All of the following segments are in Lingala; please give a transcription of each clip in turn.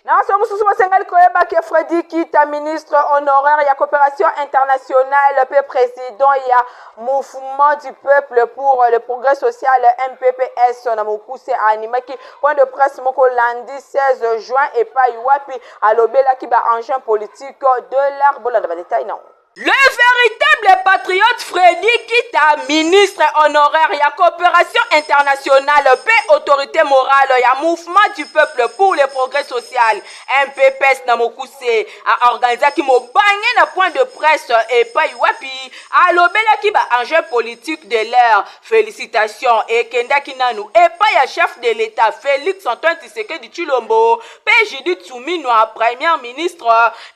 Na somususu basengali koyeba ke Freddy Kita, ministre honoraire ya coopération internationale, pe président ya mouvement du peuple pour le progrès social MPPS na mokuse animaki point de presse moko lundi 16 juin et pas wapi alobela ki ba engin politique de l'arbre la détail non. Le véritable patriote Freddy Kita, ministre honoraire ya coopération internationale, paix, autorité morale, ya mouvement du peuple pour le progrès social, MPPS na mokuse, a organisé ki mo bangé na point de presse et pas wapi, a lobela ki ba enjeu politique de l'heure. Félicitations et kenda kinanu et pas ya chef de l'État Félix Antoine Tshisekedi Tshilombo, pe Judith Suminwa, premier ministre,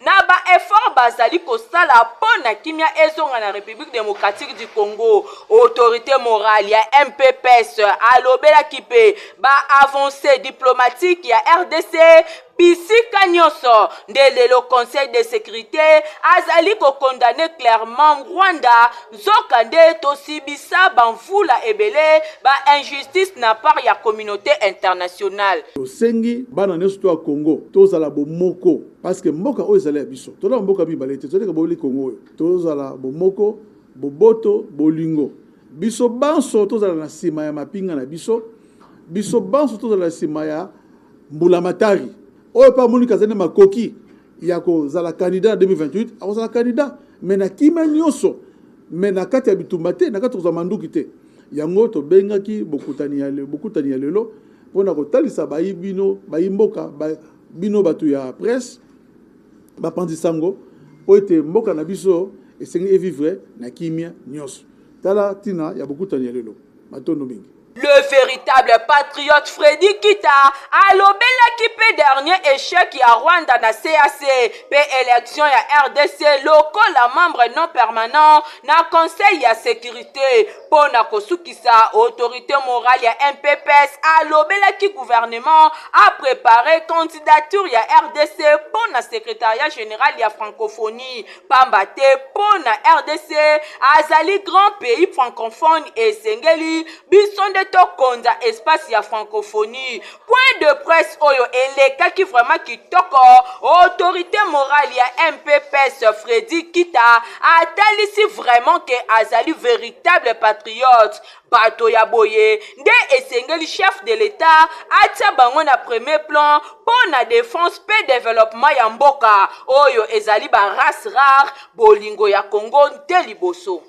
na ba effort bazali kosala na kimia ezonga na République démocratique du Congo. Autorité morale ya MPPS alobela kipe ba avancée diplomatique ya RDC bisika nyonso ndele le Conseil de sécurité azali ko condamner clairement Rwanda zoka nde tosibisa banvula ebele ba injustice na part ya communauté internationale. Sengi bana nesu to Congo tozala bomoko parce que mboka oyo ezali biso tola mboka bibalete tozali ka boli Congo tozala bomoko boboto bolingo biso banso tozala na sima ya mapinga na biso banso tozala na sima ya mbulamatari oyo pa monika zene makoki ya kozala candidat en 2028 akozala candidat mais na kima nyonso mais na kati ya bitumba te na kati kozala manduki te yango tobengaki bokutani ya lelo pona kotalisa bayibino bayimboka bino batu ya presse bapandisango po ete mboka na biso esengi evivre na kimia nyonso tala tina ya bokutani ya lelo matondo mingi. Le véritable patriote Freddy Kita a lobela ki pe dernier échec ya Rwanda na CAC pe élection ya RDC local la membre non permanent na conseil ya sécurité pona kosukisa autorité morale ya MPPS a lobela ki gouvernement a préparé candidature ya RDC pona secrétariat général ya francophonie pambate pona RDC azali grand pays francophone et sengeli bisonde tokonza espace ya francophonie point de presse oyo eleka ki vraiment kitoko autorité morale ya MPPS Freddy Kita atalisi vraiment que azali véritable patriote bato ya boye nde esengeli chef de l'État atia bango na premier plan pour na défense pe développement ya mboka oyo ezali ba race rare bolingo ya Congo nte liboso.